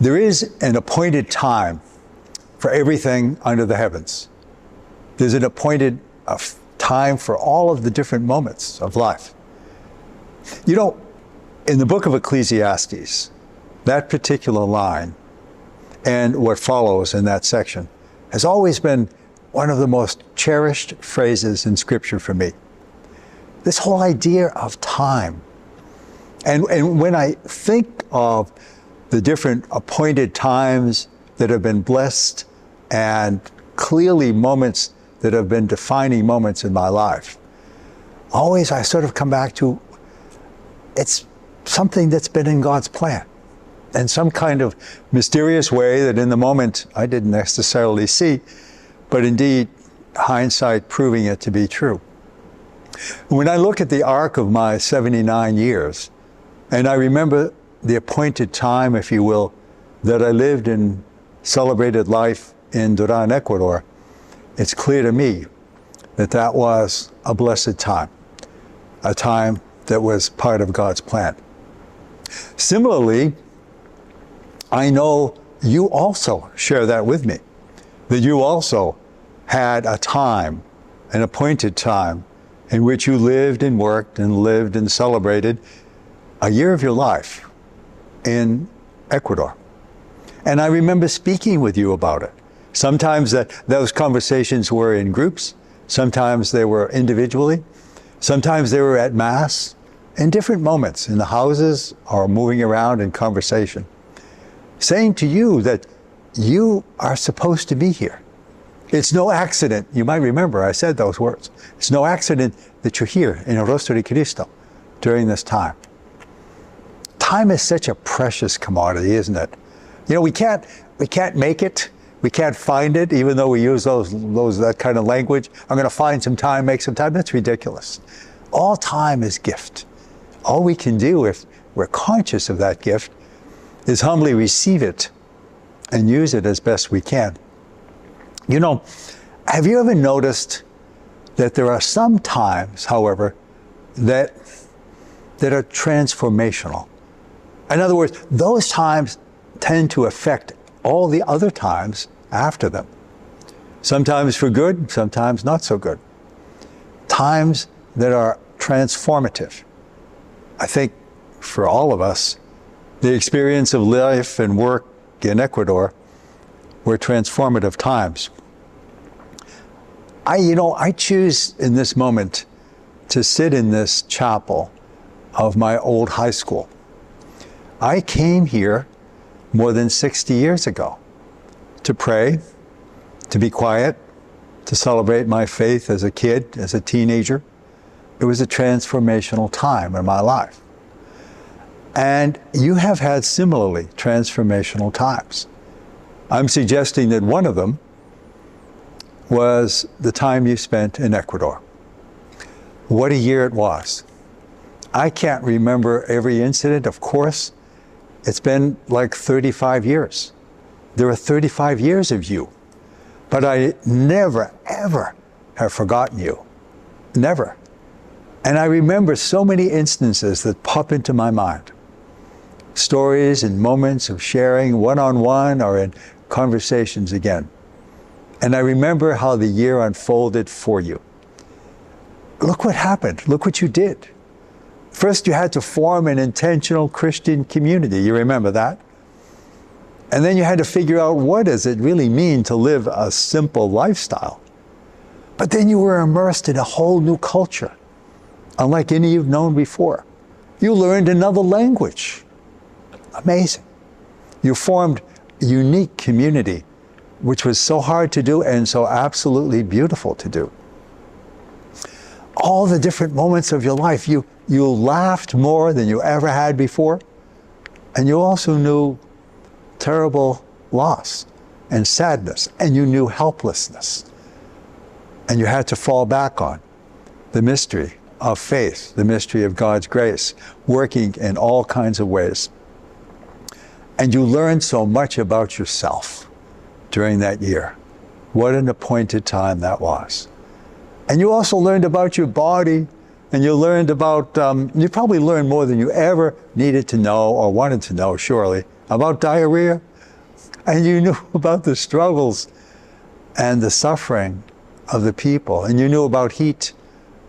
There is an appointed time for everything under the heavens. There's an appointed time for all of the different moments of life. You know, in the book of Ecclesiastes, that particular line and what follows in that section has always been one of the most cherished phrases in Scripture for me. This whole idea of time. And when I think of the different appointed times that have been blessed and clearly moments that have been defining moments in my life, always I sort of come back to, it's something that's been in God's plan in some kind of mysterious way that in the moment I didn't necessarily see, but indeed hindsight proving it to be true. When I look at the arc of my 79 years, and I remember the appointed time, if you will, that I lived and celebrated life in Duran, Ecuador, it's clear to me that that was a blessed time, a time that was part of God's plan. Similarly, I know you also share that with me, that you also had a time, an appointed time, in which you lived and worked and lived and celebrated a year of your life in Ecuador. And I remember speaking with you about it. Sometimes those conversations were in groups, sometimes they were individually, sometimes they were at Mass, in different moments in the houses or moving around in conversation, saying to you that you are supposed to be here. It's no accident, you might remember I said those words, it's no accident that you're here in El Rostro de Cristo during this time. Time is such a precious commodity, isn't it? You know, we can't make it, we can't find it, even though we use that kind of language. I'm going to find some time, make some time. That's ridiculous. All time is gift. All we can do, if we're conscious of that gift, is humbly receive it and use it as best we can. You know, have you ever noticed that there are some times, however, that are transformational? In other words, those times tend to affect all the other times after them. Sometimes for good, sometimes not so good. Times that are transformative. I think for all of us, the experience of life and work in Ecuador were transformative times. I choose in this moment to sit in this chapel of my old high school. I came here more than 60 years ago to pray, to be quiet, to celebrate my faith as a kid, as a teenager. It was a transformational time in my life. And you have had similarly transformational times. I'm suggesting that one of them was the time you spent in Ecuador. What a year it was. I can't remember every incident, of course. It's been like 35 years. There are 35 years of you. But I never, ever have forgotten you. Never. And I remember so many instances that pop into my mind. Stories and moments of sharing one-on-one or in conversations again. And I remember how the year unfolded for you. Look what happened. Look what you did. First, you had to form an intentional Christian community. You remember that? And then you had to figure out, what does it really mean to live a simple lifestyle? But then you were immersed in a whole new culture, unlike any you've known before. You learned another language. Amazing. You formed a unique community, which was so hard to do and so absolutely beautiful to do. All the different moments of your life, you laughed more than you ever had before, and you also knew terrible loss and sadness, and you knew helplessness. And you had to fall back on the mystery of faith, the mystery of God's grace, working in all kinds of ways. And you learned so much about yourself during that year. What an appointed time that was. And you also learned about your body, and you learned about, you probably learned more than you ever needed to know or wanted to know, surely, about diarrhea, And you knew about the struggles and the suffering of the people. And you knew about heat.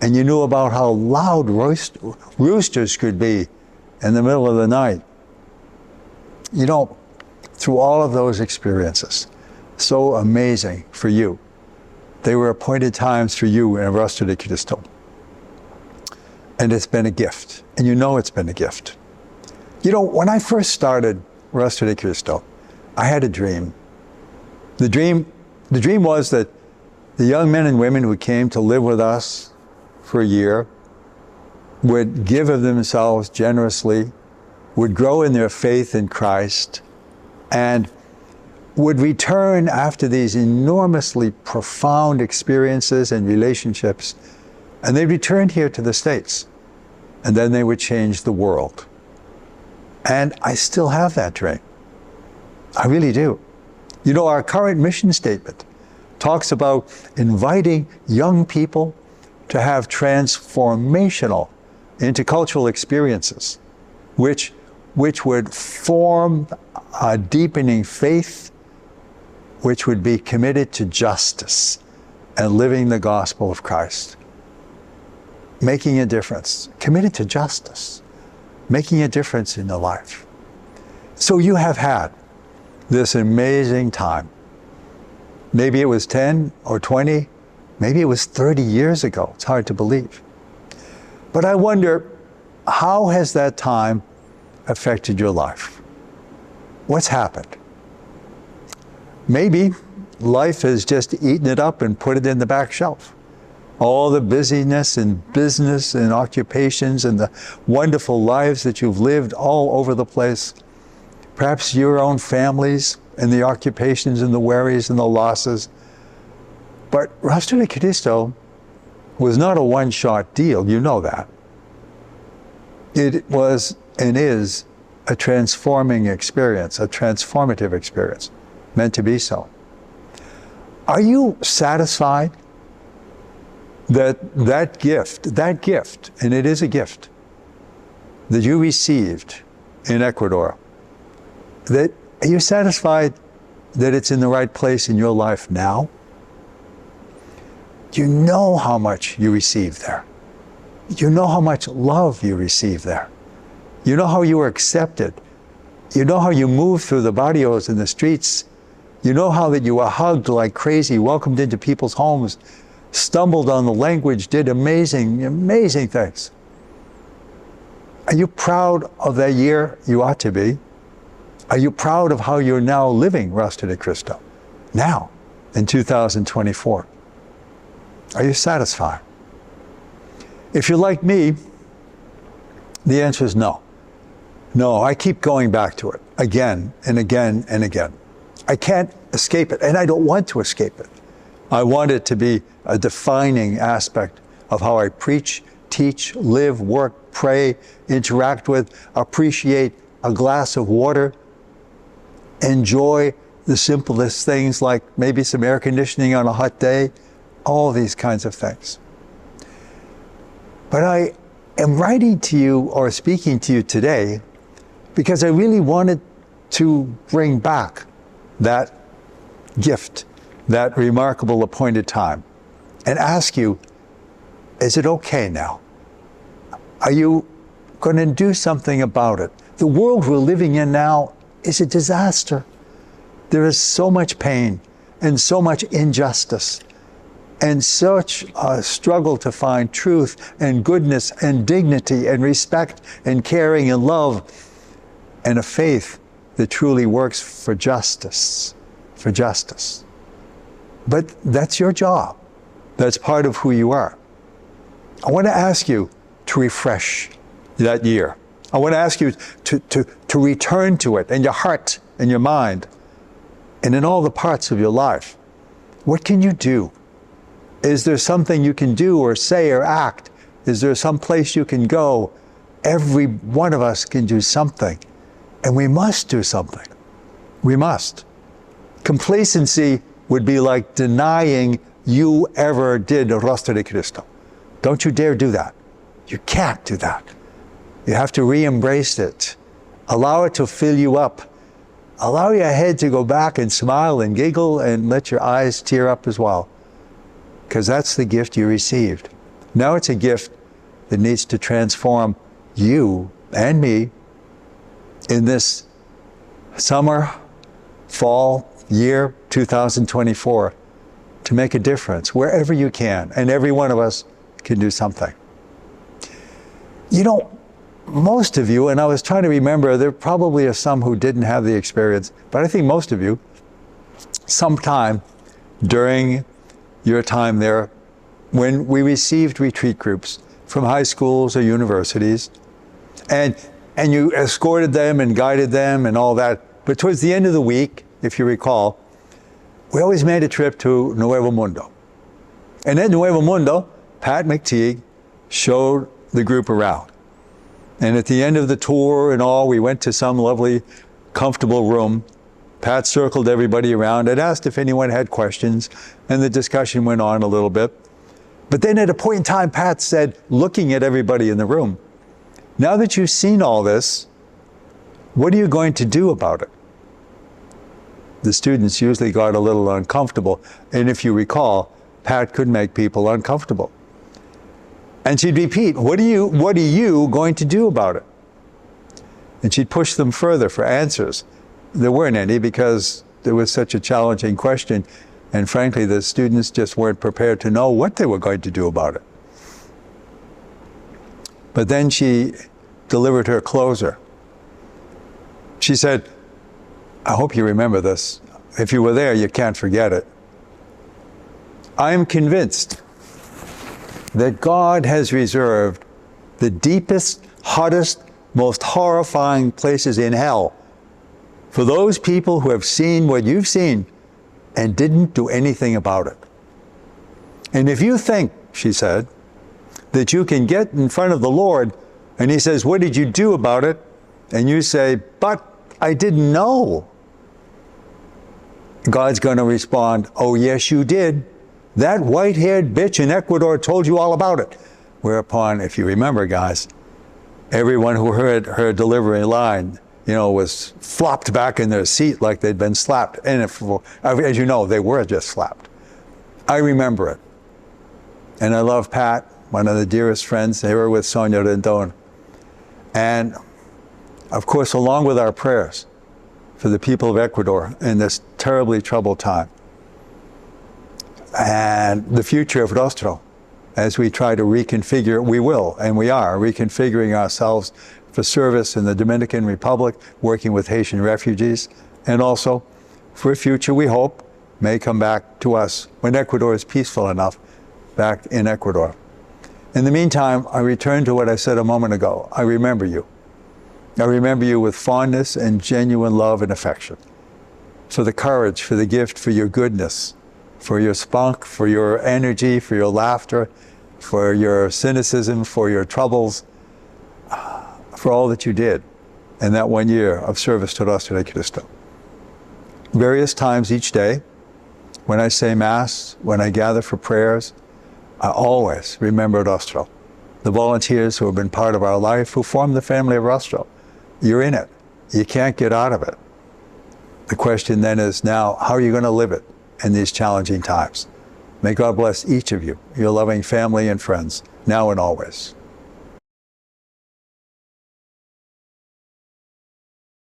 And you knew about how loud roosters could be in the middle of the night. You know, through all of those experiences, so amazing for you. They were appointed times for you in Rostro de Cristo. And it's been a gift. And you know it's been a gift. You know, when I first started Rostro de Cristo, I had a dream. The dream was that the young men and women who came to live with us for a year would give of themselves generously, would grow in their faith in Christ, and would return after these enormously profound experiences and relationships, and they'd return here to the States, and then they would change the world. And I still have that dream. I really do. You know, our current mission statement talks about inviting young people to have transformational intercultural experiences, which would form a deepening faith, which would be committed to justice and living the gospel of Christ, making a difference, committed to justice, making a difference in their life. So you have had this amazing time. Maybe it was 10 or 20, maybe it was 30 years ago. It's hard to believe. But I wonder, how has that time affected your life? What's happened? Maybe life has just eaten it up and put it in the back shelf. All the busyness and business and occupations and the wonderful lives that you've lived all over the place. Perhaps your own families and the occupations and the worries and the losses. But Rostro de Cristo was not a one-shot deal, you know that. It was and is a transforming experience, a transformative experience, meant to be so. Are you satisfied that gift, and it is a gift, that you received in Ecuador, are you satisfied that it's in the right place in your life now? You know how much you received there. You know how much love you received there. You know how you were accepted. You know how you moved through the barrios and the streets. You know how that you were hugged like crazy, welcomed into people's homes, stumbled on the language, did amazing, amazing things. Are you proud of that year? You ought to be. Are you proud of how you're now living Rostro de Cristo? Now, in 2024. Are you satisfied? If you're like me, the answer is no. No, I keep going back to it again and again and again. I can't escape it, and I don't want to escape it. I want it to be a defining aspect of how I preach, teach, live, work, pray, interact with, appreciate a glass of water, enjoy the simplest things like maybe some air conditioning on a hot day, all these kinds of things. But I am writing to you or speaking to you today because I really wanted to bring back that gift, that remarkable appointed time, and ask you, is it okay now? Are you going to do something about it? The world we're living in now is a disaster. There is so much pain and so much injustice and such a struggle to find truth and goodness and dignity and respect and caring and love and a faith that truly works for justice, for justice. But that's your job. That's part of who you are. I want to ask you to refresh that year. I want to ask you to return to it in your heart, in your mind, and in all the parts of your life. What can you do? Is there something you can do or say or act? Is there some place you can go? Every one of us can do something, and we must do something. We must. Complacency would be like denying you ever did Rostro de Cristo. Don't you dare do that. You can't do that. You have to re-embrace it. Allow it to fill you up allow your head to go back and smile and giggle and let your eyes tear up as well. Because that's the gift you received. Now it's a gift that needs to transform you and me in this summer, fall, year 2024 to make a difference wherever you can. And every one of us can do something. You know, most of you, and I was trying to remember, there probably are some who didn't have the experience, but I think most of you, sometime during your time there, when we received retreat groups from high schools or universities, and you escorted them and guided them and all that, but towards the end of the week, if you recall, we always made a trip to Nuevo Mundo. And at Nuevo Mundo, Pat McTeague showed the group around. And at the end of the tour and all, we went to some lovely, comfortable room. Pat circled everybody around and asked if anyone had questions, and the discussion went on a little bit. But then at a point in time, Pat said, looking at everybody in the room, now that you've seen all this, what are you going to do about it? The students usually got a little uncomfortable. And if you recall, Pat could make people uncomfortable. And she'd repeat, what are you going to do about it? And she'd push them further for answers. There weren't any because there was such a challenging question. And frankly, the students just weren't prepared to know what they were going to do about it. But then she delivered her closer. She said, I hope you remember this. If you were there, you can't forget it. I am convinced that God has reserved the deepest, hottest, most horrifying places in hell for those people who have seen what you've seen and didn't do anything about it. And if you think, she said, that you can get in front of the Lord and he says, what did you do about it? And you say, but I didn't know. God's going to respond, oh, yes, you did. That white-haired bitch in Ecuador told you all about it. Whereupon, if you remember, guys, everyone who heard her delivery line, was flopped back in their seat like they'd been slapped. And as you know, they were just slapped. I remember it. And I love Pat, one of the dearest friends. They were with Sonia Rendon. And, of course, along with our prayers for the people of Ecuador in this terribly troubled time, and the future of Rostro, as we try to reconfigure, we will, and we are, reconfiguring ourselves for service in the Dominican Republic, working with Haitian refugees, and also for a future we hope may come back to us when Ecuador is peaceful enough, back in Ecuador. In the meantime, I return to what I said a moment ago. I remember you. I remember you with fondness and genuine love and affection, for the courage, for the gift, for your goodness, for your spunk, for your energy, for your laughter, for your cynicism, for your troubles, for all that you did in that 1 year of service to Rostro de Cristo. Various times each day, when I say Mass, when I gather for prayers, I always remember Rostro, the volunteers who have been part of our life, who form the family of Rostro. You're in it. You can't get out of it. The question then is now, how are you going to live it in these challenging times? May God bless each of you, your loving family and friends, now and always.